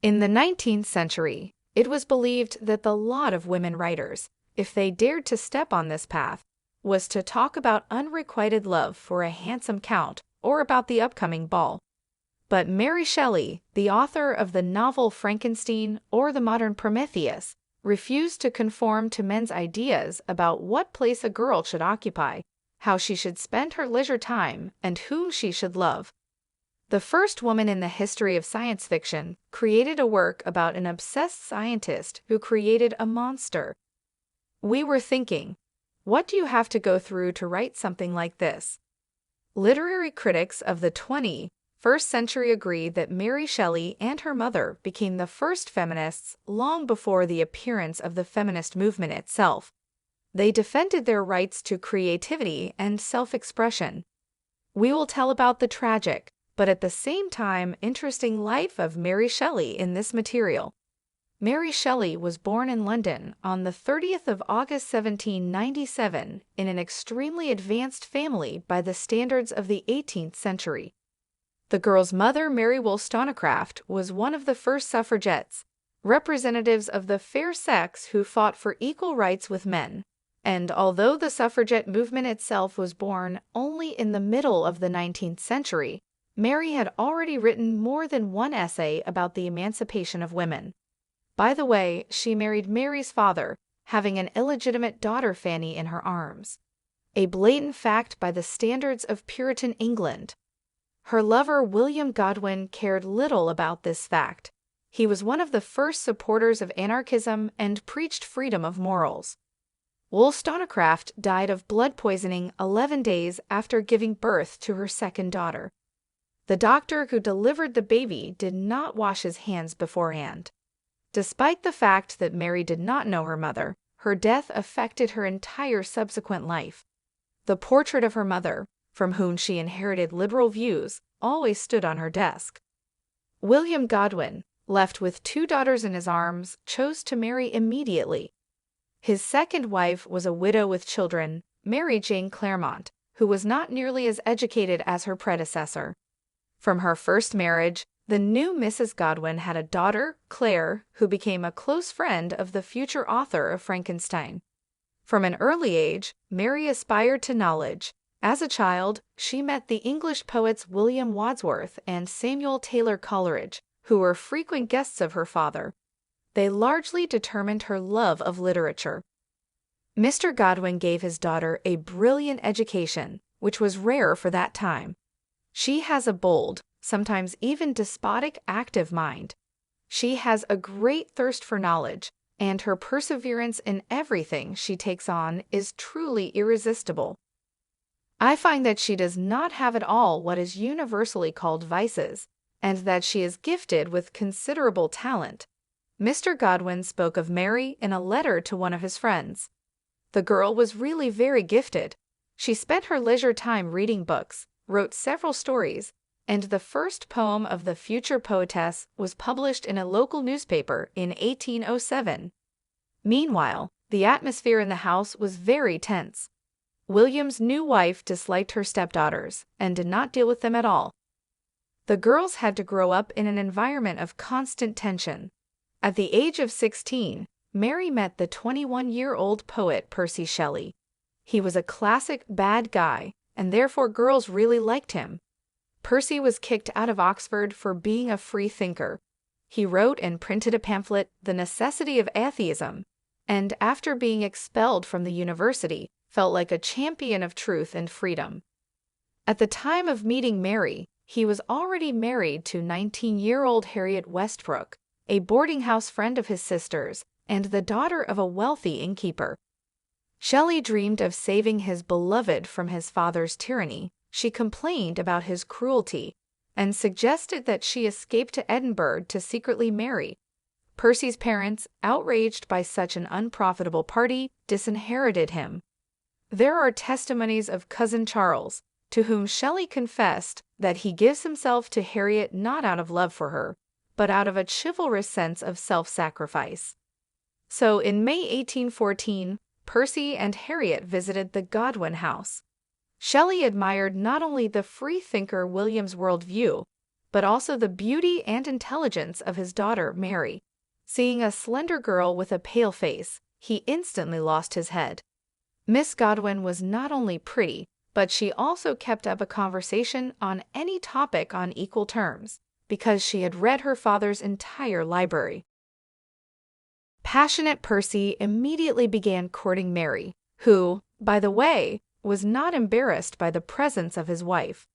In the 19th century, it was believed that the lot of women writers, if they dared to step on this path, was to talk about unrequited love for a handsome count or about the upcoming ball. But Mary Shelley, the author of the novel Frankenstein or the Modern Prometheus, refused to conform to men's ideas about what place a girl should occupy, how she should spend her leisure time, and whom she should love. The first woman in the history of science fiction created a work about an obsessed scientist who created a monster. We were thinking, what do you have to go through to write something like this? Literary critics of the 21st century agree that Mary Shelley and her mother became the first feminists long before the appearance of the feminist movement itself. They defended their rights to creativity and self-expression. We will tell about the tragic, but at the same time interesting life of Mary Shelley in this material. Mary Shelley was born in London on the 30th of August 1797 in an extremely advanced family by the standards of the 18th century. The girl's mother, Mary Wollstonecraft, was one of the first suffragettes, representatives of the fair sex who fought for equal rights with men. And although the suffragette movement itself was born only in the middle of the 19th century, Mary had already written more than one essay about the emancipation of women. By the way, she married Mary's father, having an illegitimate daughter Fanny in her arms. A blatant fact by the standards of Puritan England. Her lover William Godwin cared little about this fact. He was one of the first supporters of anarchism and preached freedom of morals. Wollstonecraft died of blood poisoning 11 days after giving birth to her second daughter. The doctor who delivered the baby did not wash his hands beforehand. Despite the fact that Mary did not know her mother, her death affected her entire subsequent life. The portrait of her mother, from whom she inherited liberal views, always stood on her desk. William Godwin, left with 2 daughters in his arms, chose to marry immediately. His second wife was a widow with children, Mary Jane Clairmont, who was not nearly as educated as her predecessor. From her first marriage, the new Mrs. Godwin had a daughter, Claire, who became a close friend of the future author of Frankenstein. From an early age, Mary aspired to knowledge. As a child, she met the English poets William Wordsworth and Samuel Taylor Coleridge, who were frequent guests of her father. They largely determined her love of literature. Mr. Godwin gave his daughter a brilliant education, which was rare for that time. She has a bold, sometimes even despotic, active mind. She has a great thirst for knowledge, and her perseverance in everything she takes on is truly irresistible. I find that she does not have at all what is universally called vices, and that she is gifted with considerable talent. Mr. Godwin spoke of Mary in a letter to one of his friends. The girl was really very gifted. She spent her leisure time reading books, wrote several stories, and the first poem of the future poetess was published in a local newspaper in 1807. Meanwhile, the atmosphere in the house was very tense. William's new wife disliked her stepdaughters and did not deal with them at all. The girls had to grow up in an environment of constant tension. At the age of 16, Mary met the 21-year-old poet Percy Shelley. He was a classic bad guy, and therefore girls really liked him. Percy was kicked out of Oxford for being a free thinker. He wrote and printed a pamphlet, The Necessity of Atheism, and after being expelled from the university, felt like a champion of truth and freedom. At the time of meeting Mary, he was already married to 19-year-old Harriet Westbrook, a boarding house friend of his sister's, and the daughter of a wealthy innkeeper. Shelley dreamed of saving his beloved from his father's tyranny. She complained about his cruelty and suggested that she escape to Edinburgh to secretly marry. Percy's parents, outraged by such an unprofitable party, disinherited him. There are testimonies of cousin Charles, to whom Shelley confessed that he gives himself to Harriet not out of love for her, but out of a chivalrous sense of self-sacrifice. So in May 1814, Percy and Harriet visited the Godwin house. Shelley admired not only the free-thinker William's worldview, but also the beauty and intelligence of his daughter, Mary. Seeing a slender girl with a pale face, he instantly lost his head. Miss Godwin was not only pretty, but she also kept up a conversation on any topic on equal terms, because she had read her father's entire library. Passionate Percy immediately began courting Mary, who, by the way, was not embarrassed by the presence of his wife.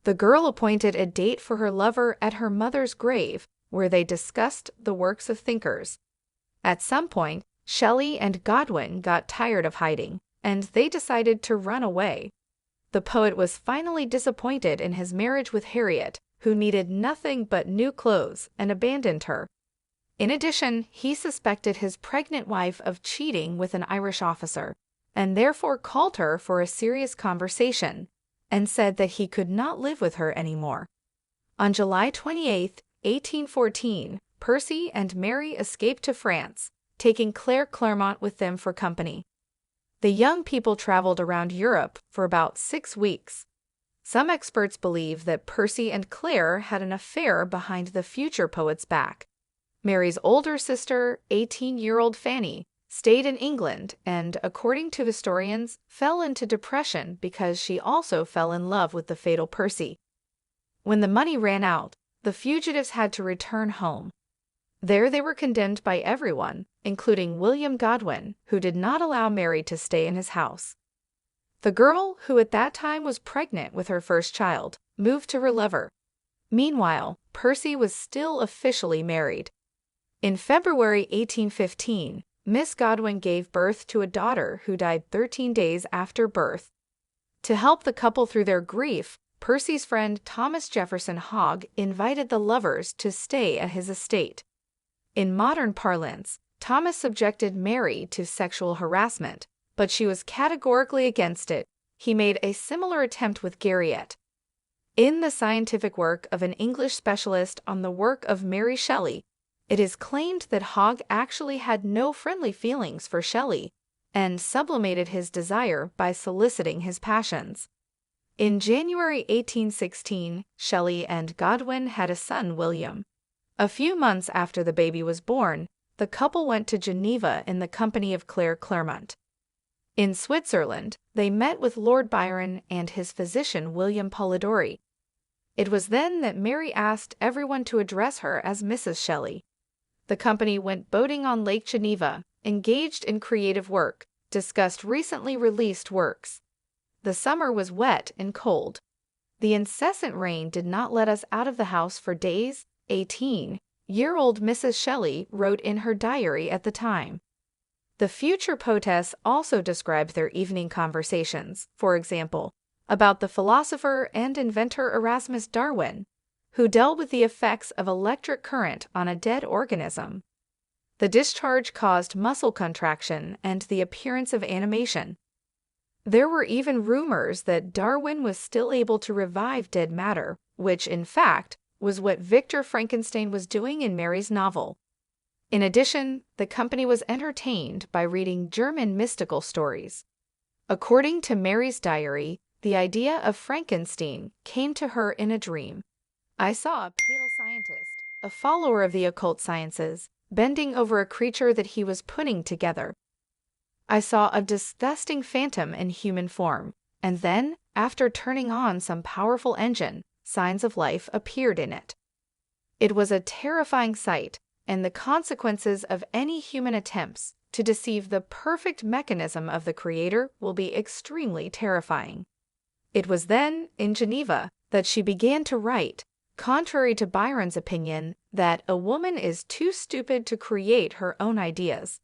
The girl appointed a date for her lover at her mother's grave, where they discussed the works of thinkers. At some point, Shelley and Godwin got tired of hiding, and they decided to run away. The poet was finally disappointed in his marriage with Harriet, who needed nothing but new clothes, and abandoned her. In addition, he suspected his pregnant wife of cheating with an Irish officer, and therefore called her for a serious conversation, and said that he could not live with her anymore. On July 28, 1814, Percy and Mary escaped to France, taking Claire Clairmont with them for company. The young people traveled around Europe for about 6 weeks. Some experts believe that Percy and Claire had an affair behind the future poet's back. Mary's older sister, 18-year-old Fanny, stayed in England and, according to historians, fell into depression because she also fell in love with the fatal Percy. When the money ran out, the fugitives had to return home. There they were condemned by everyone, including William Godwin, who did not allow Mary to stay in his house. The girl, who at that time was pregnant with her first child, moved to her lover. Meanwhile, Percy was still officially married. In February 1815, Miss Godwin gave birth to a daughter who died 13 days after birth. To help the couple through their grief, Percy's friend Thomas Jefferson Hogg invited the lovers to stay at his estate. In modern parlance, Thomas subjected Mary to sexual harassment, but she was categorically against it. He made a similar attempt with Garriott. In the scientific work of an English specialist on the work of Mary Shelley, it is claimed that Hogg actually had no friendly feelings for Shelley and sublimated his desire by soliciting his passions. In January 1816, Shelley and Godwin had a son, William. A few months after the baby was born, the couple went to Geneva in the company of Claire Clairmont. In Switzerland, they met with Lord Byron and his physician William Polidori. It was then that Mary asked everyone to address her as Mrs. Shelley. The company went boating on Lake Geneva, engaged in creative work, discussed recently released works. The summer was wet and cold. The incessant rain did not let us out of the house for days, 18-year-old Mrs. Shelley wrote in her diary at the time. The future poetess also described their evening conversations, for example, about the philosopher and inventor Erasmus Darwin, who dealt with the effects of electric current on a dead organism. The discharge caused muscle contraction and the appearance of animation. There were even rumors that Darwin was still able to revive dead matter, which, in fact, was what Victor Frankenstein was doing in Mary's novel. In addition, the company was entertained by reading German mystical stories. According to Mary's diary, the idea of Frankenstein came to her in a dream. I saw a pale scientist, a follower of the occult sciences, bending over a creature that he was putting together. I saw a disgusting phantom in human form, and then, after turning on some powerful engine, signs of life appeared in it. It was a terrifying sight, and the consequences of any human attempts to deceive the perfect mechanism of the Creator will be extremely terrifying. It was then, in Geneva, that she began to write, contrary to Byron's opinion that a woman is too stupid to create her own ideas.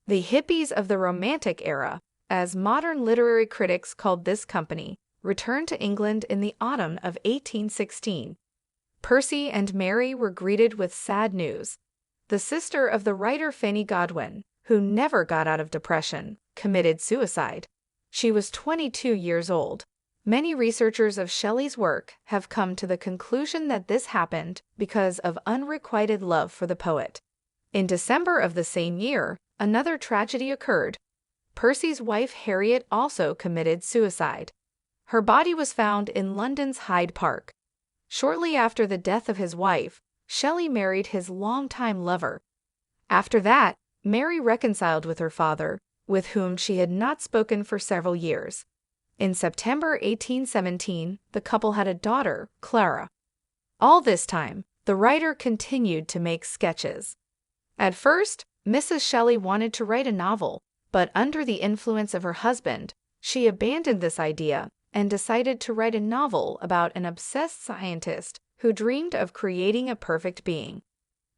The hippies of the Romantic era, as modern literary critics called this company, returned to England in the autumn of 1816. Percy and Mary were greeted with sad news. The sister of the writer Fanny Godwin, who never got out of depression, committed suicide. She was 22 years old. Many researchers of Shelley's work have come to the conclusion that this happened because of unrequited love for the poet. In December of the same year, another tragedy occurred. Percy's wife Harriet also committed suicide. Her body was found in London's Hyde Park. Shortly after the death of his wife, Shelley married his longtime lover. After that, Mary reconciled with her father, with whom she had not spoken for several years. In September 1817, the couple had a daughter, Clara. All this time, the writer continued to make sketches. At first, Mrs. Shelley wanted to write a novel, but under the influence of her husband, she abandoned this idea and decided to write a novel about an obsessed scientist who dreamed of creating a perfect being.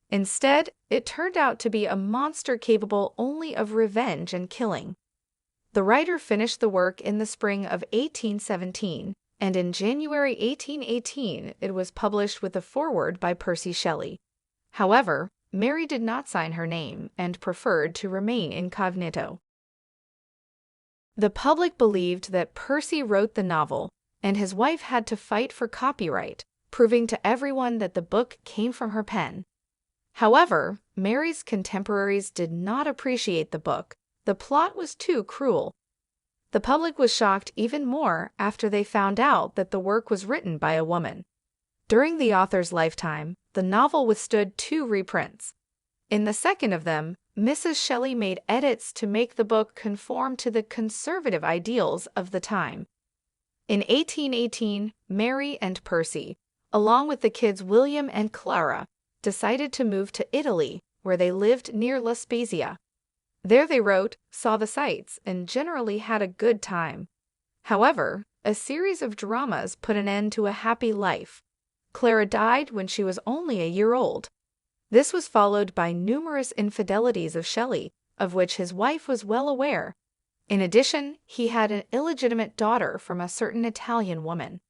Instead, it turned out to be a monster capable only of revenge and killing. The writer finished the work in the spring of 1817, and in January 1818 it was published with a foreword by Percy Shelley. However, Mary did not sign her name and preferred to remain incognito. The public believed that Percy wrote the novel, and his wife had to fight for copyright, proving to everyone that the book came from her pen. However, Mary's contemporaries did not appreciate the book. The plot was too cruel. The public was shocked even more after they found out that the work was written by a woman. During the author's lifetime, the novel withstood 2 reprints. In the second of them, Mrs. Shelley made edits to make the book conform to the conservative ideals of the time. In 1818, Mary and Percy, along with the kids William and Clara, decided to move to Italy, where they lived near La Spezia. There they wrote, saw the sights, and generally had a good time. However, a series of dramas put an end to a happy life. Clara died when she was only a year old. This was followed by numerous infidelities of Shelley, of which his wife was well aware. In addition, he had an illegitimate daughter from a certain Italian woman.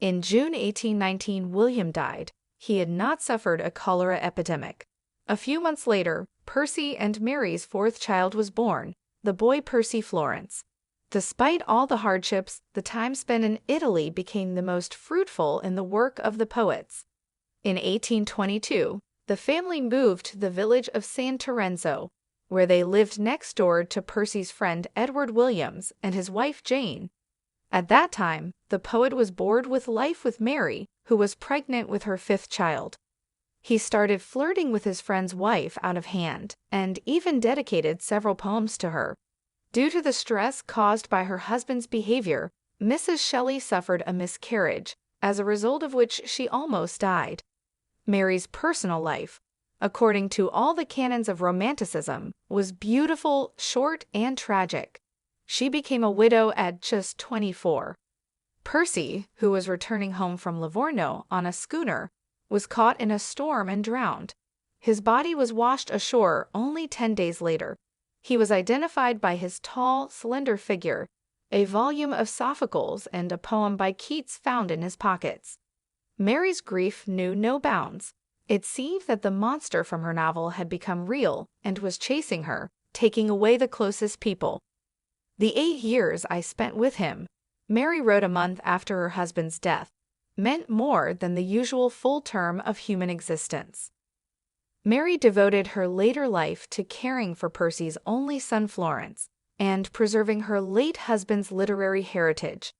In June 1819, William died. He had not suffered a cholera epidemic. A few months later, Percy and Mary's 4th child was born, the boy Percy Florence. Despite all the hardships, the time spent in Italy became the most fruitful in the work of the poets. In 1822, the family moved to the village of San Terenzo, where they lived next door to Percy's friend Edward Williams and his wife Jane. At that time, the poet was bored with life with Mary, who was pregnant with her 5th child. He started flirting with his friend's wife out of hand, and even dedicated several poems to her. Due to the stress caused by her husband's behavior, Mrs. Shelley suffered a miscarriage, as a result of which she almost died. Mary's personal life, according to all the canons of Romanticism, was beautiful, short, and tragic. She became a widow at just 24. Percy, who was returning home from Livorno on a schooner, was caught in a storm and drowned. His body was washed ashore only 10 days later. He was identified by his tall, slender figure, a volume of Sophocles and a poem by Keats found in his pockets. Mary's grief knew no bounds. It seemed that the monster from her novel had become real and was chasing her, taking away the closest people. "The 8 years I spent with him," Mary wrote a month after her husband's death, meant more than the usual full term of human existence. Mary devoted her later life to caring for Percy's only son Florence and preserving her late husband's literary heritage.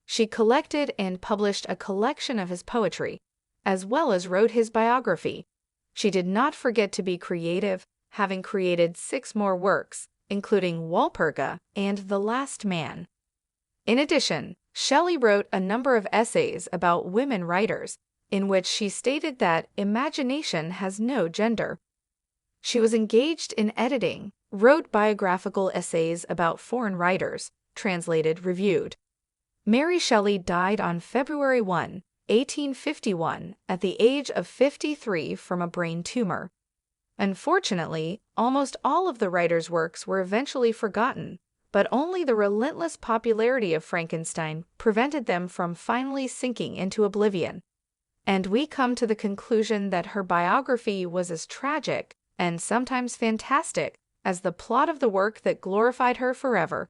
She collected and published a collection of his poetry, as well as wrote his biography. She did not forget to be creative, having created 6 more works, including Walpurga and The Last Man. In addition, Shelley wrote a number of essays about women writers, in which she stated that imagination has no gender. She was engaged in editing, wrote biographical essays about foreign writers, translated, reviewed. Mary Shelley died on February 1, 1851, at the age of 53 from a brain tumor. Unfortunately, almost all of the writer's works were eventually forgotten, but only the relentless popularity of Frankenstein prevented them from finally sinking into oblivion. And we come to the conclusion that her biography was as tragic and sometimes fantastic as the plot of the work that glorified her forever.